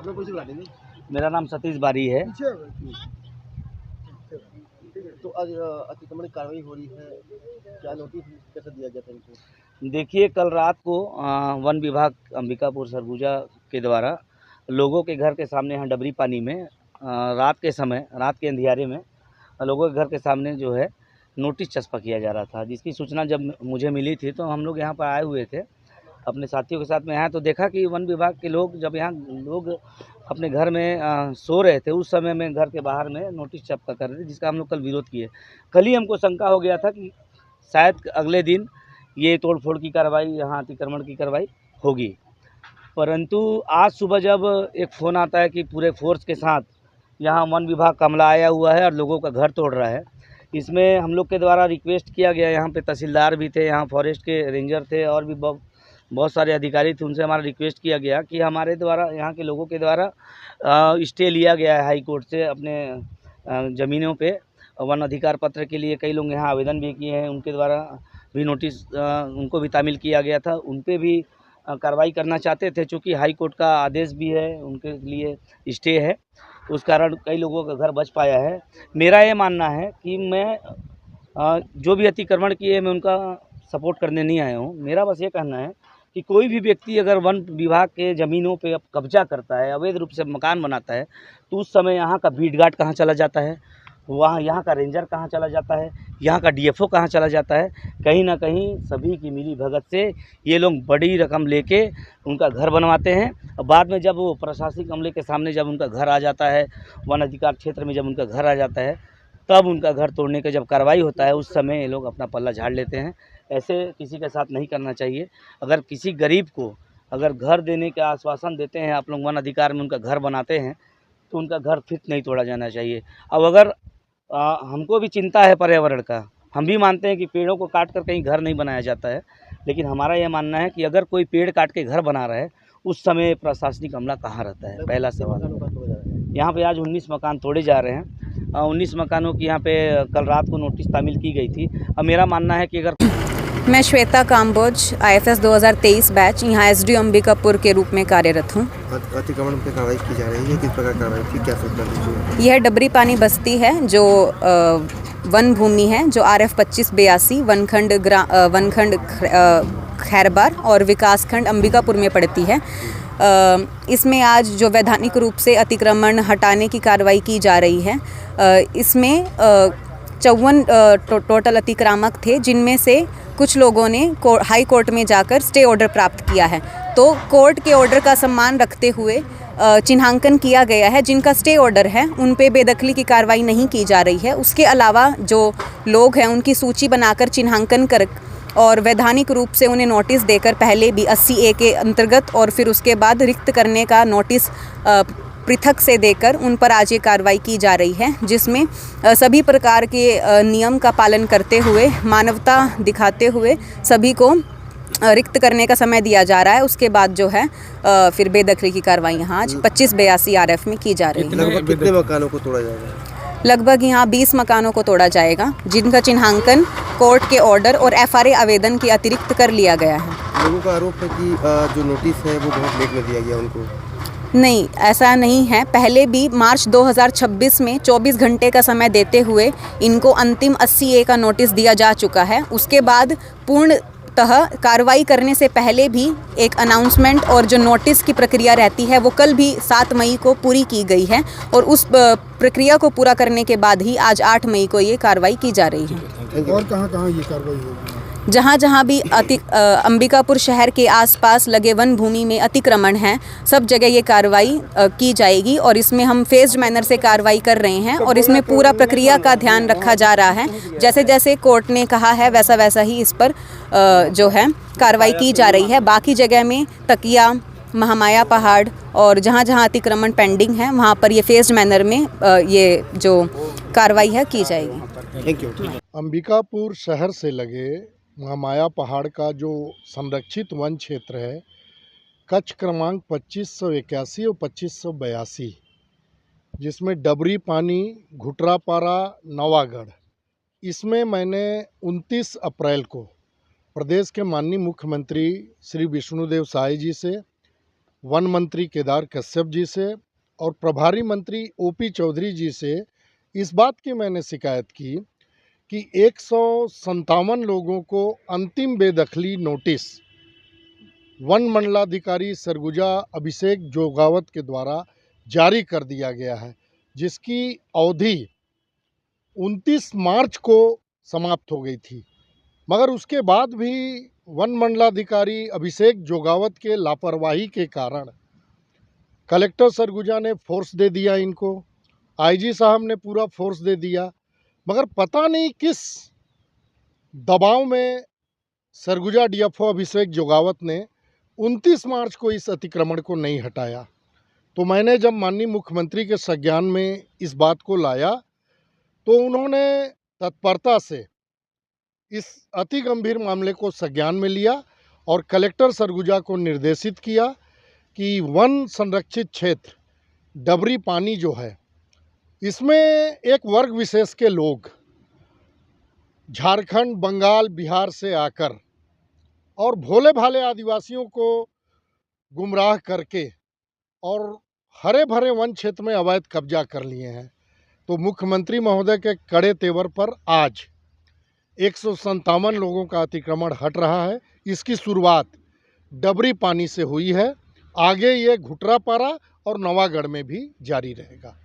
मेरा नाम सतीश बारी है। तो आज अतिक्रमण की कार्रवाई हो रही है, क्या नोटिस कैसे दिया गया था इनको? देखिए, कल रात को वन विभाग अंबिकापुर सरगुजा के द्वारा लोगों के घर के सामने यहाँ डबरी पानी में रात के अंधियारे में लोगों के घर के सामने जो है नोटिस चस्पा किया जा रहा था, जिसकी सूचना जब मुझे मिली थी तो हम लोग यहाँ पर आए हुए थे अपने साथियों के साथ में। यहाँ तो देखा कि वन विभाग के लोग जब यहाँ लोग अपने घर में सो रहे थे, उस समय में घर के बाहर में नोटिस चस्पा कर रहे थे, जिसका हम लोग कल विरोध किए। कल ही हमको शंका हो गया था कि शायद अगले दिन ये तोड़फोड़ की कार्रवाई, यहाँ अतिक्रमण की कार्रवाई होगी, परंतु आज सुबह जब एक फ़ोन आता है कि पूरे फोर्स के साथ यहाँ वन विभाग का अमला आया हुआ है और लोगों का घर तोड़ रहा है, इसमें हम लोग के द्वारा रिक्वेस्ट किया गया, यहाँ पे तहसीलदार भी थे, यहाँ फॉरेस्ट के रेंजर थे और भी बहुत सारे अधिकारी थे, उनसे हमारा रिक्वेस्ट किया गया कि हमारे द्वारा यहाँ के लोगों के द्वारा स्टे लिया गया है हाई कोर्ट से अपने ज़मीनों पे वन अधिकार पत्र के लिए। कई लोग यहाँ आवेदन भी किए हैं, उनके द्वारा भी नोटिस उनको भी तामील किया गया था, उन पे भी कार्रवाई करना चाहते थे। चूँकि हाई कोर्ट का आदेश भी है, उनके लिए स्टे है, उस कारण कई लोगों का घर बच पाया है। मेरा ये मानना है कि मैं जो भी अतिक्रमण किए मैं उनका सपोर्ट करने नहीं आया हूँ। मेरा बस ये कहना है कि कोई भी व्यक्ति अगर वन विभाग के ज़मीनों पे कब्जा करता है, अवैध रूप से मकान बनाता है, तो उस समय यहाँ का बीट गार्ड कहाँ चला जाता है, यहाँ का रेंजर कहाँ चला जाता है, यहाँ का डीएफओ कहाँ चला जाता है। कहीं ना कहीं सभी की मिली भगत से ये लोग बड़ी रकम लेके उनका घर बनवाते हैं और बाद में जब वो प्रशासनिक अमले के सामने जब उनका घर आ जाता है, वन अधिकार क्षेत्र में जब उनका घर आ जाता है, तब उनका घर तोड़ने का जब कार्रवाई होता है, उस समय ये लोग अपना पल्ला झाड़ लेते हैं। ऐसे किसी के साथ नहीं करना चाहिए। अगर किसी गरीब को अगर घर देने का आश्वासन देते हैं आप लोग, वन अधिकार में उनका घर बनाते हैं, तो उनका घर फिर नहीं तोड़ा जाना चाहिए। अब अगर हमको भी चिंता है पर्यावरण का, हम भी मानते हैं कि पेड़ों को काट कर कहीं घर नहीं बनाया जाता है, लेकिन हमारा यह मानना है कि अगर कोई पेड़ काट के घर बना रहा है, उस समय प्रशासनिक अमला कहाँ रहता है, पहला सवाल। यहाँ पे आज 19 मकान तोड़े जा रहे हैं। 19 मकानों की यहाँ पे कल रात को नोटिस तामील की गई थी। अब मेरा मानना है कि अगर मैं श्वेता काम्बोज IFS 2023 बैच यहाँ एसडीओ अंबिकापुर के रूप में कार्यरत हूँ। अतिक्रमण पर कार्रवाई की जा रही है, किस प्रकार कार्रवाई की, क्या सूचना दीजिए? यह डबरी पानी बस्ती है जो वन भूमि है, जो RF 2582 वनखंड खैरबार और विकासखंड अंबिकापुर में पड़ती है। इसमें आज जो वैधानिक रूप से अतिक्रमण हटाने की कार्रवाई की जा रही है, इसमें 54 टोटल अतिक्रामक थे, जिनमें से कुछ लोगों ने हाई कोर्ट में जाकर स्टे ऑर्डर प्राप्त किया है। तो कोर्ट के ऑर्डर का सम्मान रखते हुए चिन्हांकन किया गया है। जिनका स्टे ऑर्डर है उन पे बेदखली की कार्रवाई नहीं की जा रही है। उसके अलावा जो लोग हैं उनकी सूची बनाकर चिन्हांकन कर और वैधानिक रूप से उन्हें नोटिस देकर पहले भी 80A के अंतर्गत और फिर उसके बाद रिक्त करने का नोटिस पृथक से देकर उन पर आज ये कार्रवाई की जा रही है, जिसमें सभी प्रकार के नियम का पालन करते हुए, मानवता दिखाते हुए सभी को रिक्त करने का समय दिया जा रहा है। उसके बाद जो है फिर बेदखली की कार्रवाई यहाँ आज 2582 RF में की जा रही है। लगभग कितने मकानों को तोड़ा जाएगा? लगभग यहाँ 20 मकानों को तोड़ा जाएगा, जिनका चिन्हांकन कोर्ट के ऑर्डर और FRA आवेदन के अतिरिक्त कर लिया गया है। लोगों का आरोप है कि जो नोटिस है वो बहुत लेट में दिया गया उनको। नहीं, ऐसा नहीं है। पहले भी मार्च 2026 में 24 घंटे का समय देते हुए इनको अंतिम 80A का नोटिस दिया जा चुका है। उसके बाद पूर्णतः कार्रवाई करने से पहले भी एक अनाउंसमेंट और जो नोटिस की प्रक्रिया रहती है वो कल भी 7 मई को पूरी की गई है और उस प्रक्रिया को पूरा करने के बाद ही आज 8 मई को ये कार्रवाई की जा रही है। और कहाँ ये कार्रवाई होगी? जहाँ जहाँ भी अंबिकापुर शहर के आसपास लगे वन भूमि में अतिक्रमण है, सब जगह ये कार्रवाई की जाएगी और इसमें हम फेज्ड मैनर से कार्रवाई कर रहे हैं और इसमें पूरा प्रक्रिया का ध्यान रखा जा रहा है। जैसे जैसे कोर्ट ने कहा है वैसा वैसा ही इस पर जो है कार्रवाई की जा रही है। बाकी जगह में तकिया, महामाया पहाड़ और जहाँ जहाँ अतिक्रमण पेंडिंग है वहाँ पर ये फेज्ड मैनर में ये जो कार्रवाई है की जाएगी। Thank you. अंबिकापुर शहर से लगे महामाया पहाड़ का जो संरक्षित वन क्षेत्र है, कक्ष क्रमांक 2581 और 2582, जिसमें डबरी पानी, घुटरापारा, नवागढ़, इसमें मैंने 29 अप्रैल को प्रदेश के माननीय मुख्यमंत्री श्री विष्णुदेव साय जी से वन मंत्री केदार कश्यप जी से और प्रभारी मंत्री ओपी चौधरी जी से इस बात की मैंने शिकायत की कि 157 लोगों को अंतिम बेदखली नोटिस वन मंडलाधिकारी सरगुजा अभिषेक जोगावत के द्वारा जारी कर दिया गया है, जिसकी अवधि 29 मार्च को समाप्त हो गई थी। मगर उसके बाद भी वन मंडलाधिकारी अभिषेक जोगावत के लापरवाही के कारण कलेक्टर सरगुजा ने फोर्स दे दिया इनको, आईजी साहब ने पूरा फोर्स दे दिया, मगर पता नहीं किस दबाव में सरगुजा डीएफओ अभिषेक जोगावत ने 29 मार्च को इस अतिक्रमण को नहीं हटाया। तो मैंने जब माननीय मुख्यमंत्री के संज्ञान में इस बात को लाया तो उन्होंने तत्परता से इस अति गंभीर मामले को संज्ञान में लिया और कलेक्टर सरगुजा को निर्देशित किया कि वन संरक्षित क्षेत्र डबरी पानी जो है, इसमें एक वर्ग विशेष के लोग झारखंड, बंगाल, बिहार से आकर और भोले भाले आदिवासियों को गुमराह करके और हरे भरे वन क्षेत्र में अवैध कब्जा कर लिए हैं। तो मुख्यमंत्री महोदय के कड़े तेवर पर आज 157 लोगों का अतिक्रमण हट रहा है। इसकी शुरुआत डबरी पानी से हुई है, आगे ये घुटरापारा और नवागढ़ में भी जारी रहेगा।